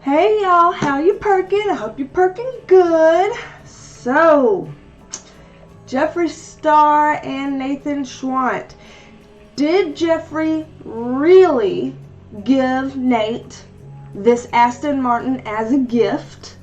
Hey y'all, how you perking? I hope you're perking good. So, Jeffree Star and Nathan Schwandt. Did Jeffree really give Nate this Aston Martin as a gift,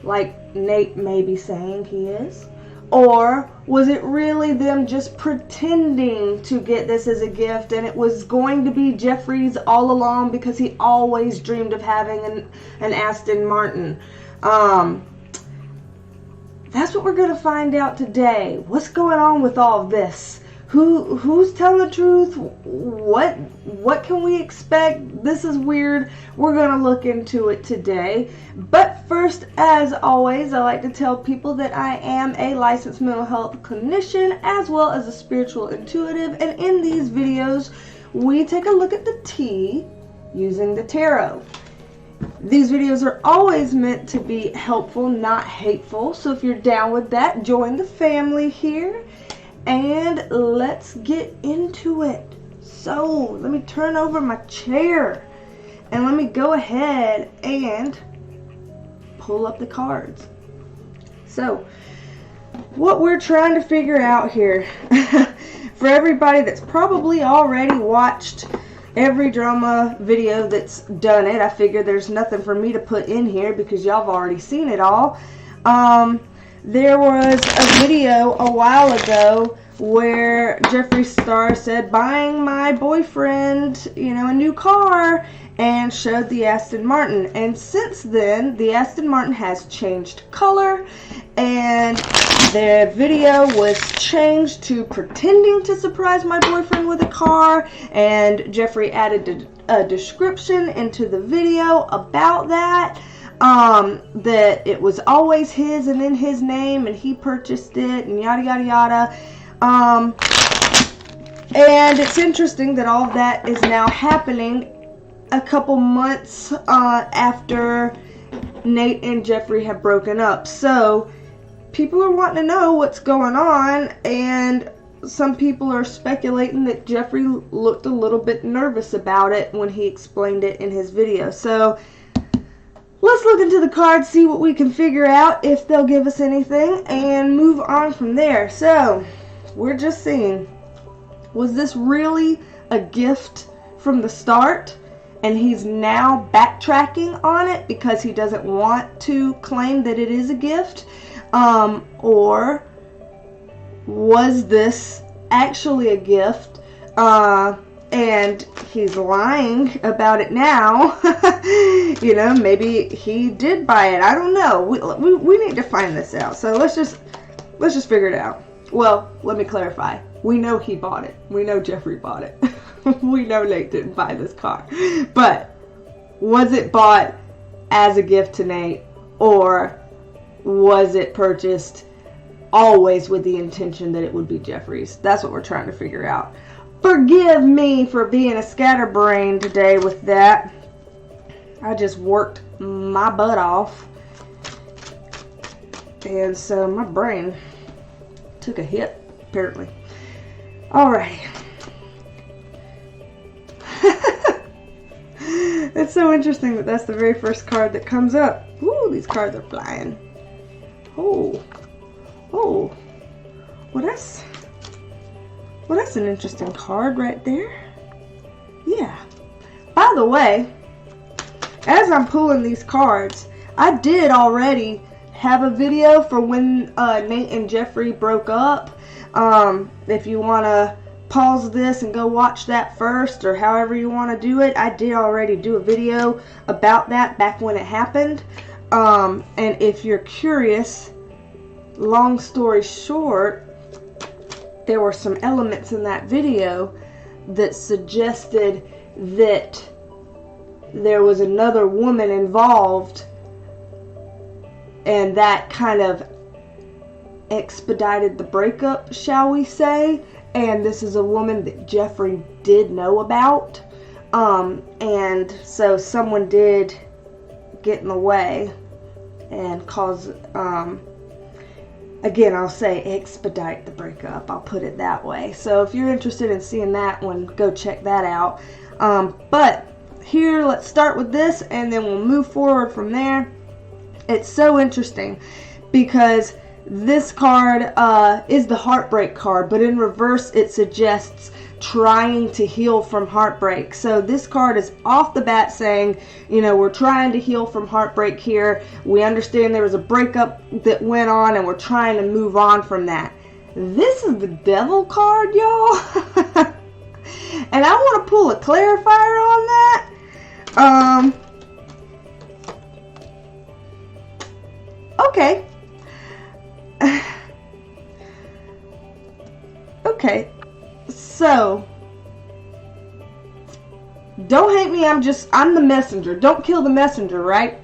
like Nate may be saying he is? Or was it really them just pretending to get this as a gift, and it was going to be Jeffree's all along because he always dreamed of having an Aston Martin? That's what we're going to find out today. What's going on with all this? Who's telling the truth? What can we expect? This is weird. We're going to look into it today. But first, as always, I like to tell people that I am a licensed mental health clinician as well as a spiritual intuitive. And in these videos, we take a look at the tea using the tarot. These videos are always meant to be helpful, not hateful. So if you're down with that, join the family here. And let's get into it. So let me turn over my chair and let me go ahead and pull up the cards. So what we're trying to figure out here, for everybody that's probably already watched every drama video that's done it, I figure there's nothing for me to put in here because y'all have already seen it all. There was a video a while ago where Jeffree Star said, buying my boyfriend, a new car, and showed the Aston Martin. And since then, the Aston Martin has changed color, and the video was changed to pretending to surprise my boyfriend with a car, and Jeffree added a description into the video about that. That it was always his and in his name, and he purchased it, and yada yada yada. And it's interesting that all of that is now happening a couple months after Nate and Jeffree have broken up. So people are wanting to know what's going on, and some people are speculating that Jeffree looked a little bit nervous about it when he explained it in his video. So let's look into the cards, see what we can figure out, if they'll give us anything, and move on from there. So, we're just seeing, was this really a gift from the start, and he's now backtracking on it because he doesn't want to claim that it is a gift? Or was this actually a gift, and he's lying about it now? Maybe he did buy it. I don't know. We need to find this out. So let's just figure it out. Well, let me clarify. We know he bought it. We know Jeffree bought it. We know Nate didn't buy this car. But was it bought as a gift to Nate, or was it purchased always with the intention that it would be Jeffree's? That's what we're trying to figure out. Forgive me for being a scatterbrain today with that. I just worked my butt off, and so my brain took a hit, apparently. Alright. It's so interesting that that's the very first card that comes up. Ooh, these cards are flying. Oh. Well, that's an interesting card right there. Yeah. By the way, as I'm pulling these cards, I did already have a video for when Nate and Jeffree broke up. If you want to pause this and go watch that first, or however you want to do it, I did already do a video about that back when it happened. And if you're curious, long story short, there were some elements in that video that suggested that there was another woman involved, and that kind of expedited the breakup, shall we say. And this is a woman that Jeffree did know about, and so someone did get in the way and cause, again, I'll say expedite the breakup. I'll put it that way. So if you're interested in seeing that one, go check that out. But here, let's start with this, and then we'll move forward from there. It's so interesting because this card is the heartbreak card, but in reverse it suggests trying to heal from heartbreak. So this card is off the bat saying, you know, we're trying to heal from heartbreak here. We understand there was a breakup that went on and we're trying to move on from that. This is the Devil card, y'all. And I want to pull a clarifier on that. Okay. Okay. So, don't hate me, I'm the messenger. Don't kill the messenger, right?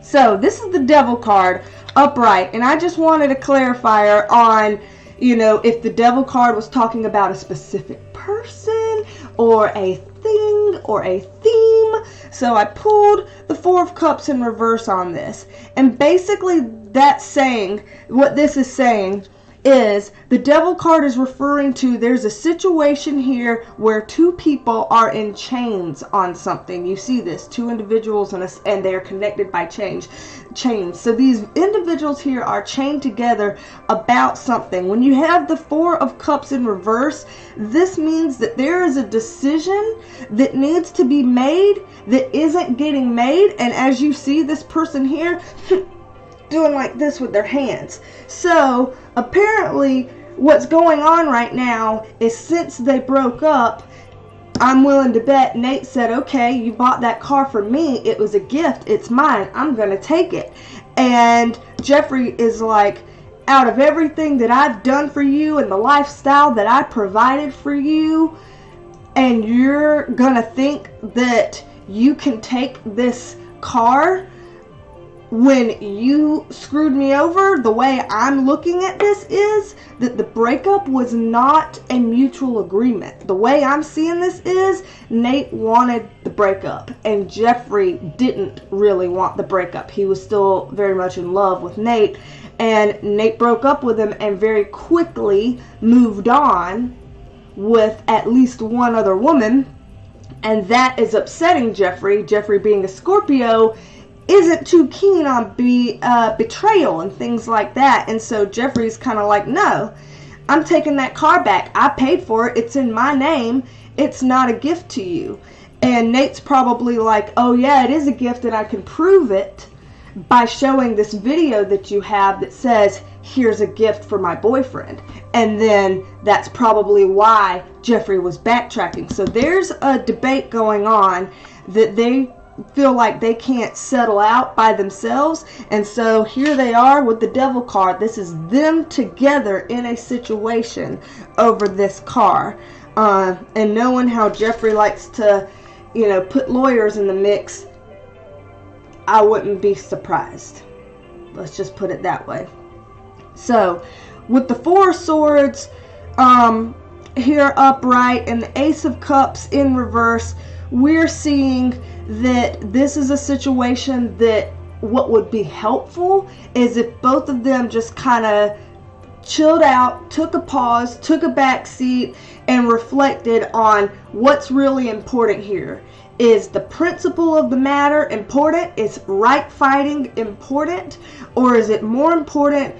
So, this is the Devil card, upright, and I just wanted a clarifier on, you know, if the Devil card was talking about a specific person, or a thing, or a theme. So, I pulled the Four of Cups in reverse on this, and basically that's saying, what this is saying is the Devil card is referring to there's a situation here where two people are in chains on something. You see this, two individuals and they are connected by chains. So these individuals here are chained together about something. When you have the Four of Cups in reverse, this means that there is a decision that needs to be made that isn't getting made. And as you see this person here doing like this with their hands. So apparently what's going on right now is since they broke up, I'm willing to bet Nate said, okay, you bought that car for me. It was a gift. It's mine. I'm going to take it. And Jeffree is like, out of everything that I've done for you and the lifestyle that I provided for you, and you're going to think that you can take this car when you screwed me over. The way I'm looking at this is that the breakup was not a mutual agreement. The way I'm seeing this is Nate wanted the breakup and Jeffree didn't really want the breakup. He was still very much in love with Nate, and Nate broke up with him and very quickly moved on with at least one other woman, and that is upsetting Jeffree. Jeffree, being a Scorpio, isn't too keen on betrayal and things like that. And so Jeffree's kind of like, no, I'm taking that car back. I paid for it. It's in my name. It's not a gift to you. And Nate's probably like, oh yeah, it is a gift, and I can prove it by showing this video that you have that says, here's a gift for my boyfriend. And then that's probably why Jeffree was backtracking. So there's a debate going on that they feel like they can't settle out by themselves, and so here they are with the Devil card. This is them together in a situation over this car, and knowing how Jeffree likes to, you know, put lawyers in the mix, I wouldn't be surprised. Let's just put it that way. So with the Four of Swords here upright and the Ace of Cups in reverse, we're seeing that this is a situation that what would be helpful is if both of them just kind of chilled out, took a pause, took a back seat, and reflected on what's really important here. Is the principle of the matter important? Is right fighting important? Or is it more important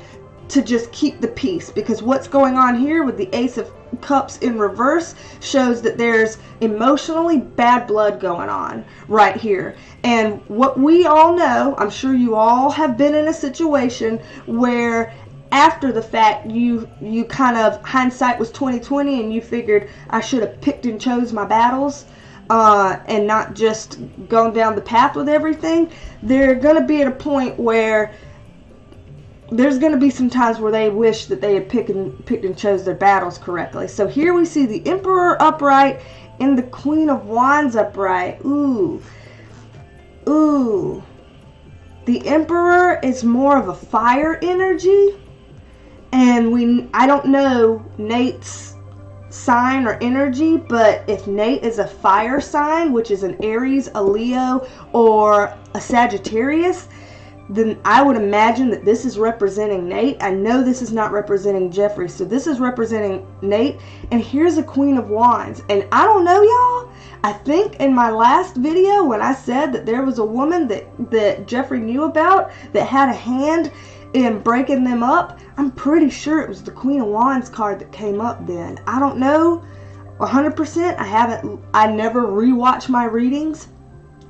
to just keep the peace? Because what's going on here with the Ace of Cups in reverse shows that there's emotionally bad blood going on right here. And what we all know, I'm sure you all have been in a situation where after the fact you kind of, hindsight was 20/20, and you figured I should have picked and chose my battles and not just gone down the path with everything. They're going to be at a point where there's going to be some times where they wish that they had picked and chose their battles correctly. So here we see the Emperor upright and the Queen of Wands upright. Ooh. Ooh. The Emperor is more of a fire energy. And I don't know Nate's sign or energy, but if Nate is a fire sign, which is an Aries, a Leo, or a Sagittarius, then I would imagine that this is representing Nate. I know this is not representing Jeffree, so this is representing Nate. And here's a Queen of Wands. And I don't know, y'all. I think in my last video when I said that there was a woman that Jeffree knew about that had a hand in breaking them up, I'm pretty sure it was the Queen of Wands card that came up then. I don't know 100%. I never rewatch my readings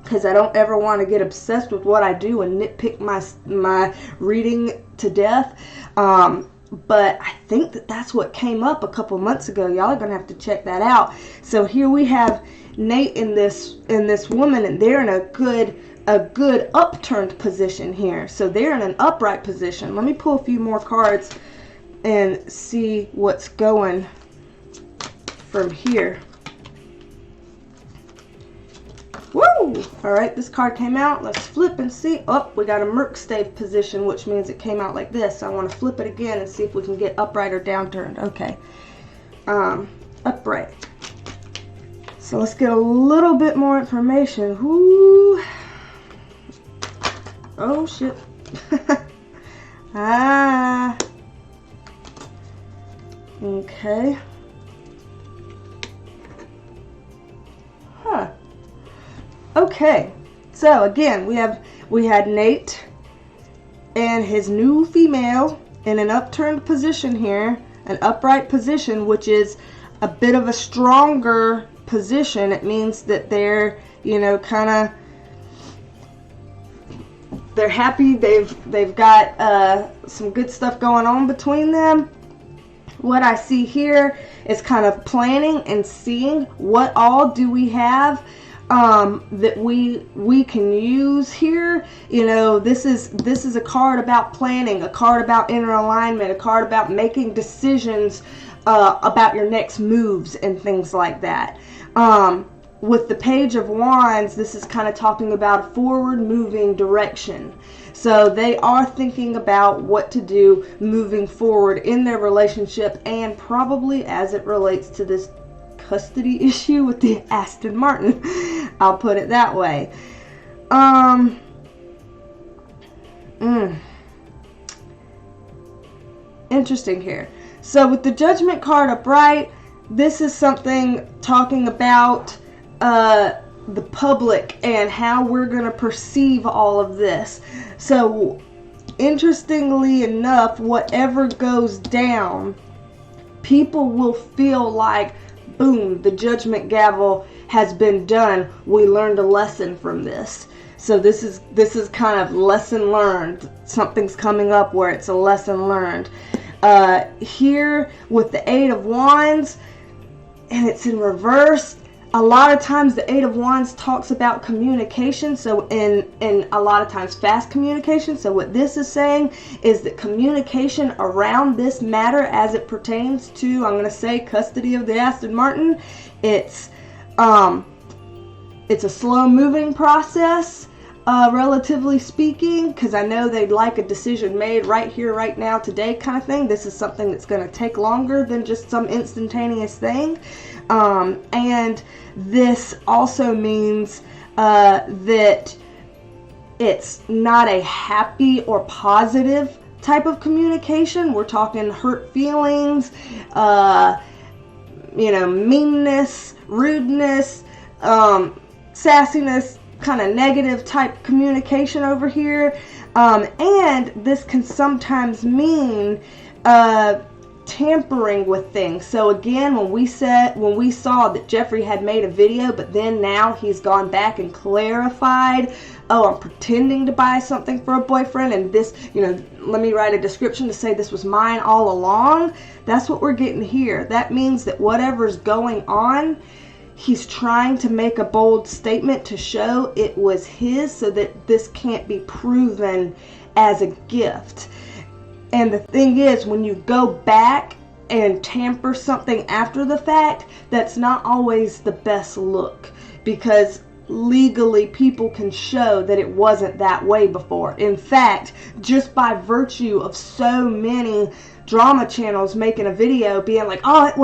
because I don't ever want to get obsessed with what I do and nitpick my reading to death. But I think that's what came up a couple months ago. Y'all are gonna have to check that out. So here we have Nate in this woman, and they're in a good upturned position here. So they're in an upright position. Let me pull a few more cards and see what's going from here. Woo! Alright, this card came out. Let's flip and see. Oh, we got a Merc stave position, which means it came out like this. I want to flip it again and see if we can get upright or downturned. Okay. Upright. So let's get a little bit more information. Woo! Oh, shit. Okay. Huh. Okay, so again, we had Nate and his new female in an upturned position here, an upright position, which is a bit of a stronger position. It means that they're, you know, they're happy. They've got some good stuff going on between them. What I see here is kind of planning and seeing what all do we have that we can use here. You know, this is a card about planning, a card about inner alignment, a card about making decisions about your next moves and things like that. With the Page of Wands, this is kind of talking about a forward moving direction. So they are thinking about what to do moving forward in their relationship, and probably as it relates to this custody issue with the Aston Martin. I'll put it that way. Interesting here. So with the Judgment card upright, this is something talking about the public and how we're going to perceive all of this. So interestingly enough, whatever goes down, people will feel like, boom, the judgment gavel has been done. We learned a lesson from this. So this is kind of lesson learned. Something's coming up where it's a lesson learned. Here with the Eight of Wands, and it's in reverse. A lot of times the Eight of Wands talks about communication, so in a lot of times fast communication. So what this is saying is that communication around this matter as it pertains to, I'm going to say, custody of the Aston Martin, it's a slow moving process, relatively speaking, because I know they'd like a decision made right here, right now, today kind of thing. This is something that's going to take longer than just some instantaneous thing. And this also means that it's not a happy or positive type of communication. We're talking hurt feelings, meanness, rudeness, sassiness, kind of negative type communication over here. And this can sometimes mean tampering with things. So again, when we saw that Jeffree had made a video, but then now he's gone back and clarified, oh, I'm pretending to buy something for a boyfriend, and this, let me write a description to say this was mine all along. That's what we're getting here. That means that whatever's going on, he's trying to make a bold statement to show it was his, so that this can't be proven as a gift. And the thing is, when you go back and tamper something after the fact, that's not always the best look, because legally people can show that it wasn't that way before. In fact, just by virtue of so many drama channels making a video being like, oh, it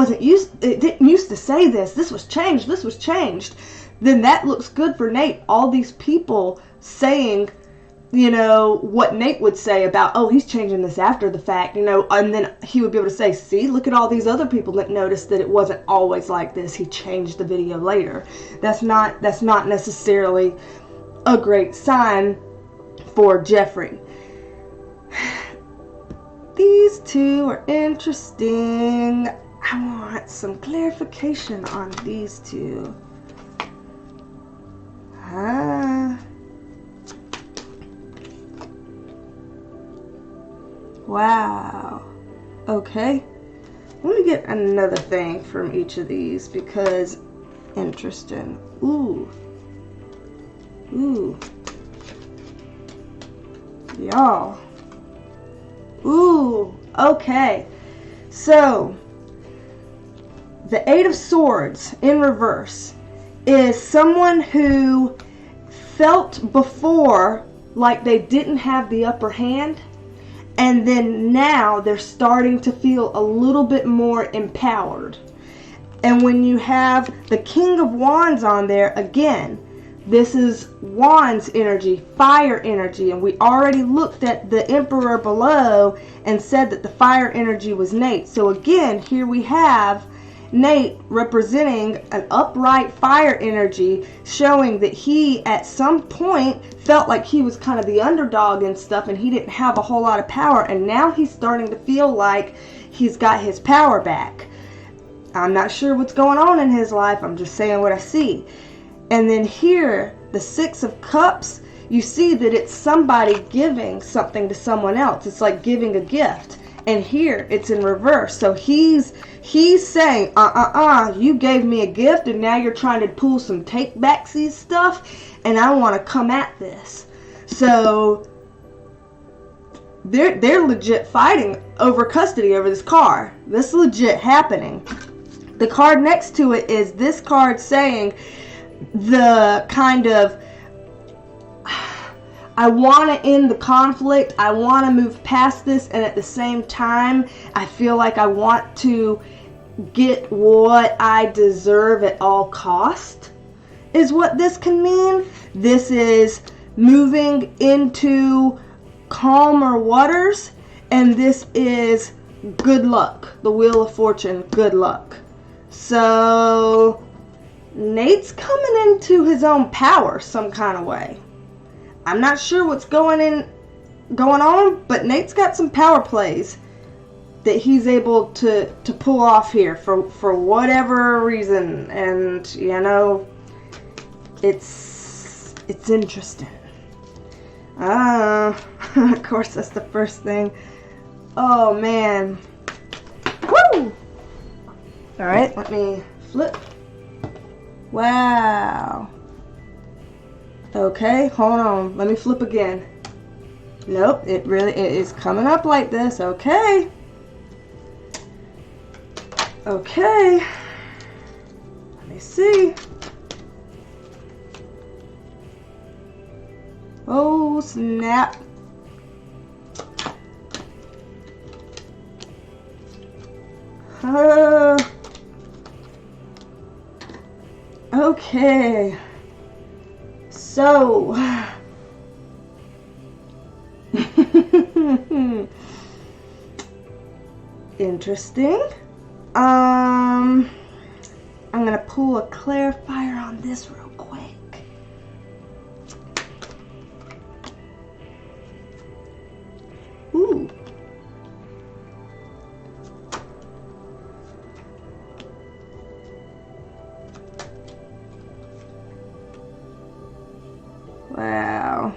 didn't used to say this was changed, then that looks good for Nate. All these people saying you know, what Nate would say about, oh, he's changing this after the fact, you know, and then he would be able to say, see, look at all these other people that noticed that it wasn't always like this. He changed the video later. That's not necessarily a great sign for Jeffree. These two are interesting. I want some clarification on these two. Wow. Okay. Let me get another thing from each of these because interesting. Ooh. Ooh. Y'all. Ooh. Okay. So, the Eight of Swords in reverse is someone who felt before like they didn't have the upper hand, and then now they're starting to feel a little bit more empowered. And when you have the King of Wands on there, again, this is Wands energy, fire energy, and we already looked at the Emperor below and said that the fire energy was Nate. So again, here we have Nate representing an upright fire energy, showing that he at some point felt like he was kind of the underdog and stuff, and he didn't have a whole lot of power, and now he's starting to feel like he's got his power back. I'm not sure what's going on in his life, I'm just saying what I see. And then here, the Six of Cups, you see that it's somebody giving something to someone else. It's like giving a gift. And here, it's in reverse. So he's saying, you gave me a gift and now you're trying to pull some take-backsies stuff and I want to come at this. So they're legit fighting over custody over this car. This is legit happening. The card next to it is this card saying the kind of, I want to end the conflict, I want to move past this, and at the same time, I feel like I want to get what I deserve at all cost, is what this can mean. This is moving into calmer waters, and this is good luck. The Wheel of Fortune, good luck. So, Nate's coming into his own power some kind of way. I'm not sure what's going on, but Nate's got some power plays that he's able to pull off here for whatever reason, and you know, it's interesting. Of course that's the first thing. Oh man. Woo! All right, let me flip. Wow. Okay, hold on. Let me flip again. Nope, it is coming up like this. Okay. Okay. Let me see. Oh, snap. Okay. So, interesting. I'm gonna pull a clarifier on this real quick. Ooh. Wow.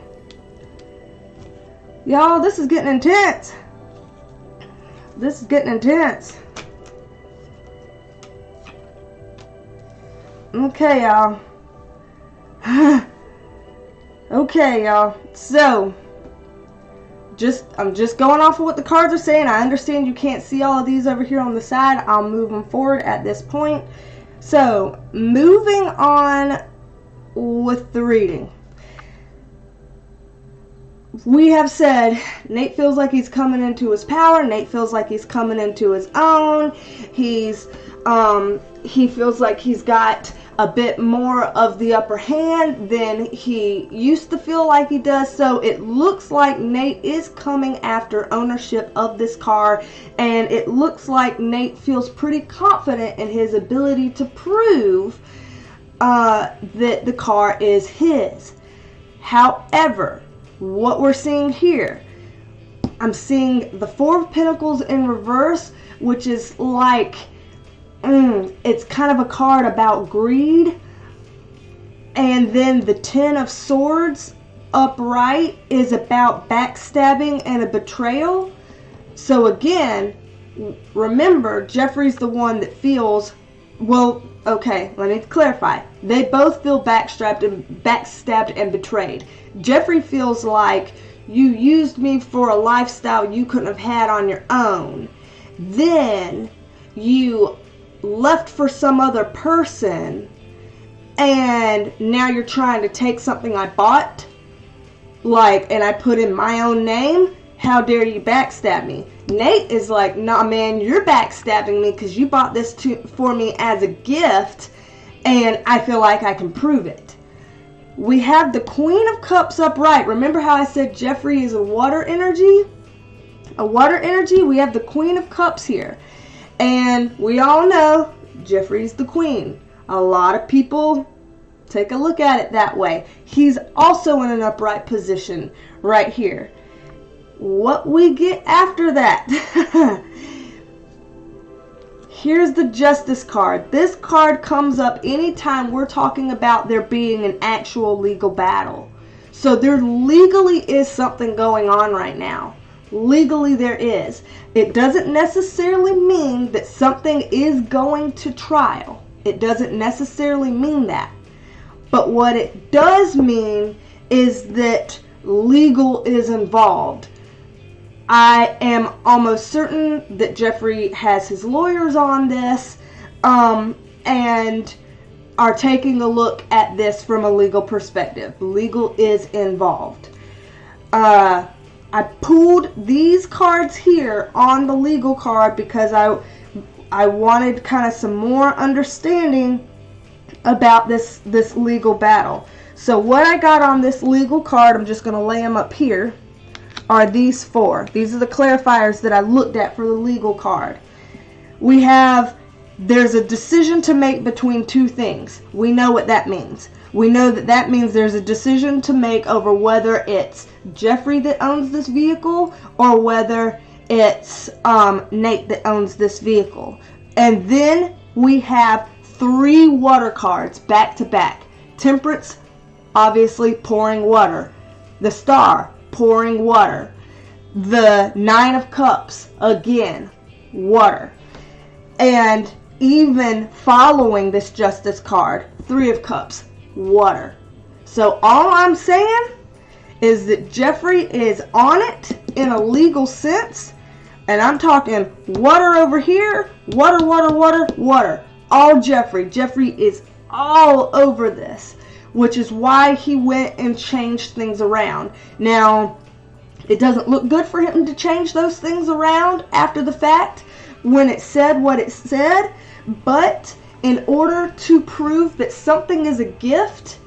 Y'all, this is getting intense. This is getting intense. Okay, y'all. Okay, y'all. So, I'm just going off of what the cards are saying. I understand you can't see all of these over here on the side. I'll move them forward at this point. So, moving on with the reading. We have said Nate feels like he's coming into his power. Nate feels like he's coming into his own. He feels like he's got a bit more of the upper hand than he used to feel like he does. So it looks like Nate is coming after ownership of this car, and it looks like Nate feels pretty confident in his ability to prove that the car is his. However, what we're seeing here, I'm seeing the Four of Pentacles in reverse, which is like, it's kind of a card about greed. And then the Ten of Swords upright is about backstabbing and a betrayal. So again, remember, Jeffree's the one that feels, well, okay, let me clarify. They both feel backstabbed and betrayed. Jeffree feels like, you used me for a lifestyle you couldn't have had on your own. Then you left for some other person, and now you're trying to take something I bought, and I put in my own name. How dare you backstab me? Nate is like, nah man, you're backstabbing me because you bought this for me as a gift, and I feel like I can prove it. We have the Queen of Cups upright. Remember how I said Jeffree is a water energy? A water energy? We have the Queen of Cups here. And we all know Jeffree's the queen. A lot of people take a look at it that way. He's also in an upright position right here. What we get after that? Here's the Justice card. This card comes up anytime we're talking about there being an actual legal battle. So there legally is something going on right now. Legally there is. It doesn't necessarily mean that something is going to trial. It doesn't necessarily mean that. But what it does mean is that legal is involved. I am almost certain that Jeffree has his lawyers on this, and are taking a look at this from a legal perspective. Legal is involved. I pulled these cards here on the legal card because I wanted kind of some more understanding about this legal battle. So what I got on this legal card, I'm just going to lay them up here, are these four. These are the clarifiers that I looked at for the legal card. We have, there's a decision to make between two things. We know what that means. We know that that means there's a decision to make over whether it's Jeffree that owns this vehicle or whether it's Nate that owns this vehicle. And then we have three water cards back to back. Temperance, obviously pouring water. The Star, pouring water. The Nine of Cups, again, water. And even following this Justice card, Three of Cups, water. So all I'm saying is that Jeffree is on it in a legal sense, and I'm talking water over here, water, water, water, water. All Jeffree. Jeffree is all over this, which is why he went and changed things around. Now, it doesn't look good for him to change those things around after the fact when it said what it said, but in order to prove that something is a gift,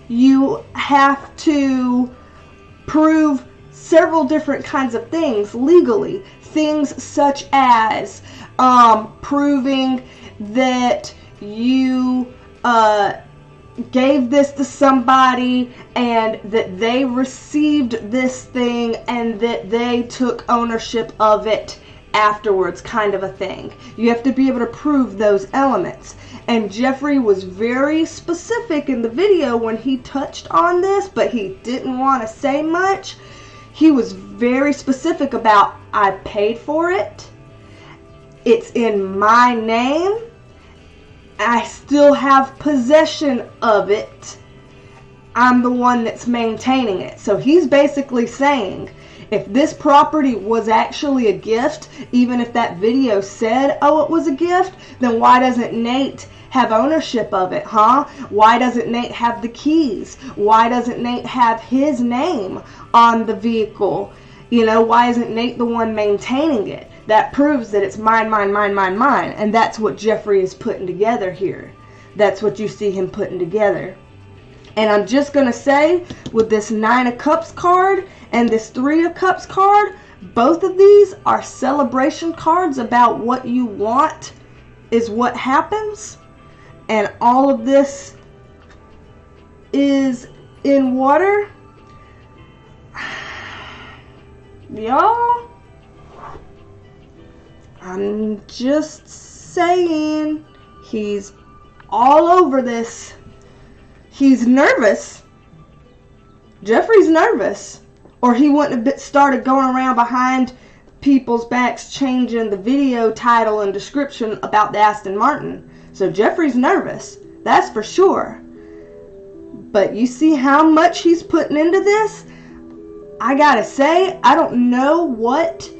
you have to prove several different kinds of things legally. Things such as proving that you gave this to somebody and that they received this thing and that they took ownership of it afterwards, kind of a thing. You have to be able to prove those elements. And Jeffree was very specific in the video when he touched on this, but he didn't want to say much. He was very specific about, I paid for it, it's in my name, I still have possession of it, I'm the one that's maintaining it. So he's basically saying, if this property was actually a gift, even if that video said, oh, it was a gift, then why doesn't Nate have ownership of it, huh? Why doesn't Nate have the keys? Why doesn't Nate have his name on the vehicle? You know, why isn't Nate the one maintaining it? That proves that it's mine, mine, mine, mine, mine. And that's what Jeffree is putting together here. That's what you see him putting together. And I'm just going to say, with this 9 of Cups card and this 3 of Cups card, both of these are celebration cards about what you want is what happens. And all of this is in water. Y'all, I'm just saying, he's all over this. He's nervous. Jeffree's nervous. Or he wouldn't have started going around behind people's backs changing the video title and description about the Aston Martin. So Jeffree's nervous. That's for sure. But you see how much he's putting into this? I gotta say, I don't know what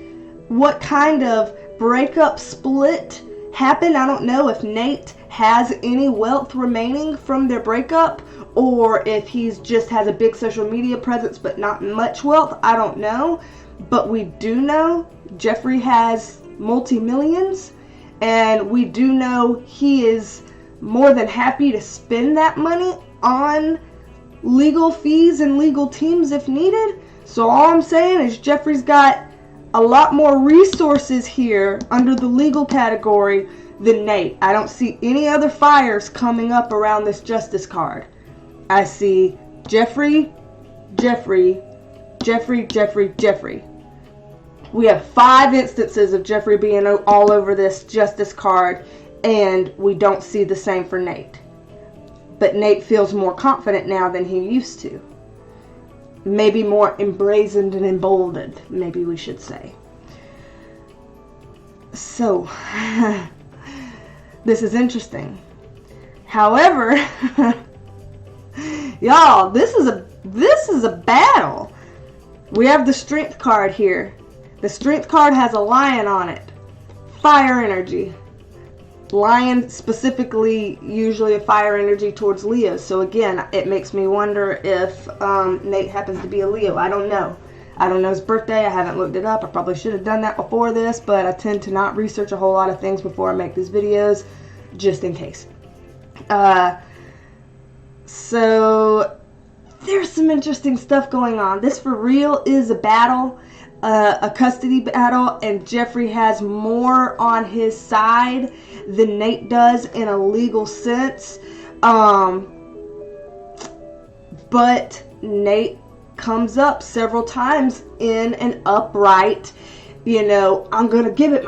kind of breakup split happened. I don't know if Nate has any wealth remaining from their breakup, or if he's just has a big social media presence but not much wealth. I don't know. But we do know Jeffree has multi-millions, and we do know he is more than happy to spend that money on legal fees and legal teams if needed. So all I'm saying is Jeffree's got a lot more resources here under the legal category than Nate. I don't see any other fires coming up around this Justice card. I see Jeffree, Jeffree, Jeffree, Jeffree, Jeffree. We have 5 instances of Jeffree being all over this Justice card, and we don't see the same for Nate. But Nate feels more confident now than he used to. Maybe more embrazened and emboldened, maybe we should say. So, this is interesting. However, y'all, this is a battle. We have the Strength card here. The Strength card has a lion on it. Fire energy. Lion specifically, usually a fire energy towards Leo. So again, it makes me wonder if Nate happens to be a Leo. I don't know. I don't know his birthday. I haven't looked it up. I probably should have done that before this, but I tend to not research a whole lot of things before I make these videos, just in case. So there's some interesting stuff going on. This for real is a battle. A custody battle, and Jeffree has more on his side than Nate does in a legal sense. But Nate comes up several times in an upright, I'm going to give it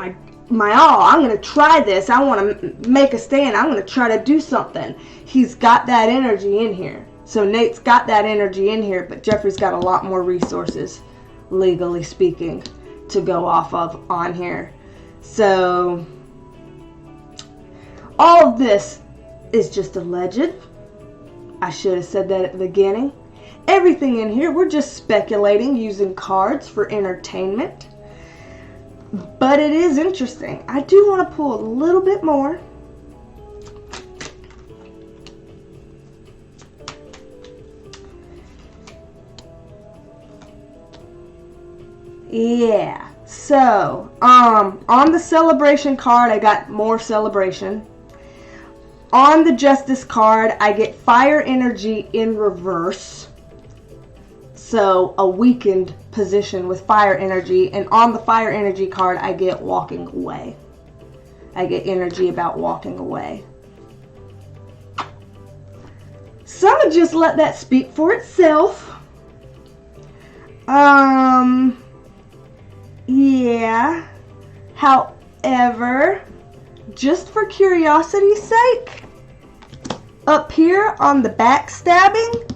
my all. I'm going to try this. I want to make a stand. I'm going to try to do something. He's got that energy in here. So Nate's got that energy in here, but Jeffree's got a lot more resources, legally speaking, to go off of on here. So all of this is just alleged. I should have said that at the beginning. Everything in here, we're just speculating using cards for entertainment. But it is interesting. I do want to pull a little bit more. Yeah, so, on the celebration card, I got more celebration. On the Justice card, I get fire energy in reverse. So, a weakened position with fire energy. And on the fire energy card, I get walking away. I get energy about walking away. So, I'm going to just let that speak for itself. Yeah, however, just for curiosity's sake, up here on the backstabbing,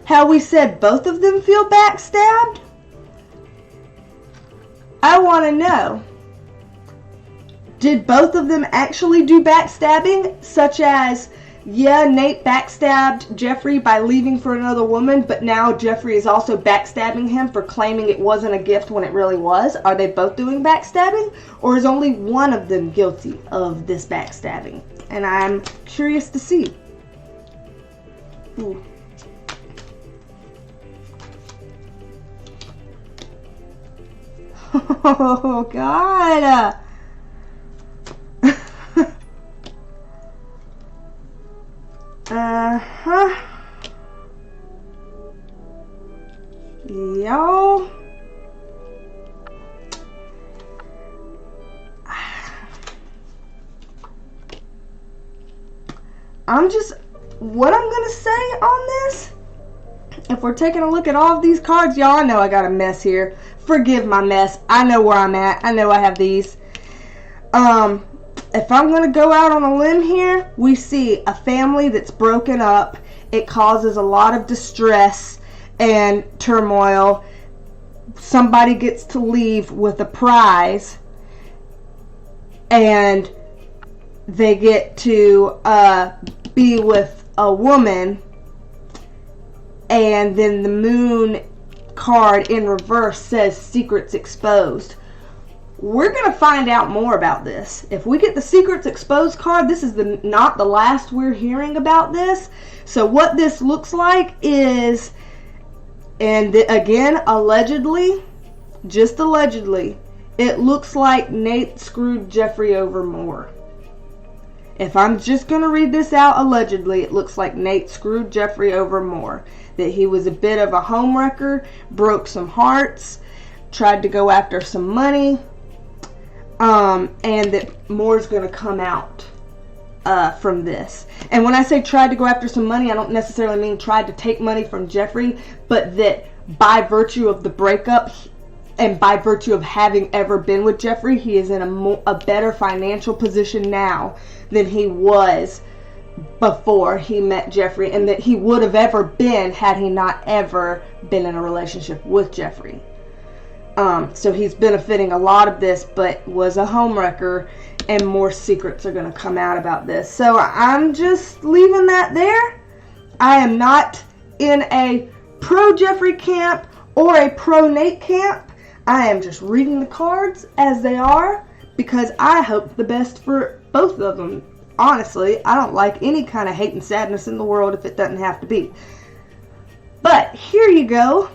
how we said both of them feel backstabbed, I want to know, did both of them actually do backstabbing, such as, yeah, Nate backstabbed Jeffree by leaving for another woman, but now Jeffree is also backstabbing him for claiming it wasn't a gift when it really was? Are they both doing backstabbing? Or is only one of them guilty of this backstabbing? And I'm curious to see. Ooh. Oh, God. Y'all, what I'm gonna say on this, if we're taking a look at all of these cards, y'all, I know I got a mess here. Forgive my mess. I know where I'm at. I know I have these. If I'm gonna go out on a limb here, we see a family that's broken up. It causes a lot of distress and turmoil. Somebody gets to leave with a prize, and they get to be with a woman, and then the moon card in reverse says secrets exposed. We're going to find out more about this. If we get the secrets exposed card, this is not the last we're hearing about this. So what this looks like is, and again, allegedly, just allegedly, it looks like Nate screwed Jeffree over more. If I'm just going to read this out, allegedly, it looks like Nate screwed Jeffree over more. That he was a bit of a homewrecker, broke some hearts, tried to go after some money, and that more's going to come out from this. And when I say tried to go after some money, I don't necessarily mean tried to take money from Jeffree, but that by virtue of the breakup and by virtue of having ever been with Jeffree, he is in a better financial position now than he was before he met Jeffree, and that he would have ever been had he not ever been in a relationship with Jeffree. So he's benefiting a lot of this, but was a homewrecker, and more secrets are going to come out about this. So I'm just leaving that there. I am not in a pro Jeffree camp or a pro Nate camp. I am just reading the cards as they are, because I hope the best for both of them. Honestly, I don't like any kind of hate and sadness in the world if it doesn't have to be. But here you go.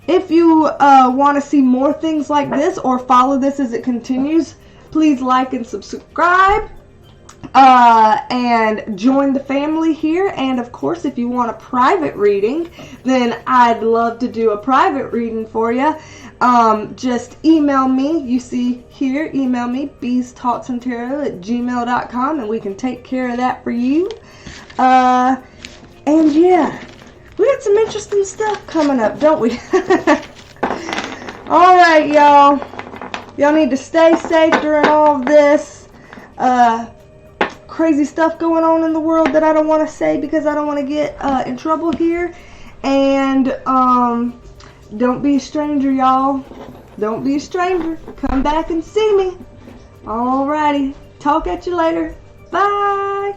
If you want to see more things like this or follow this as it continues, please like and subscribe and join the family here. And of course, if you want a private reading, then I'd love to do a private reading for you. Just email me. You see here, email me, beestalksandtarot@gmail.com, and we can take care of that for you. And yeah, we got some interesting stuff coming up, don't we? Alright, y'all. Y'all need to stay safe during all of this crazy stuff going on in the world that I don't want to say because I don't want to get in trouble here. And don't be a stranger, y'all. Don't be a stranger. Come back and see me. Alrighty. Talk at you later. Bye.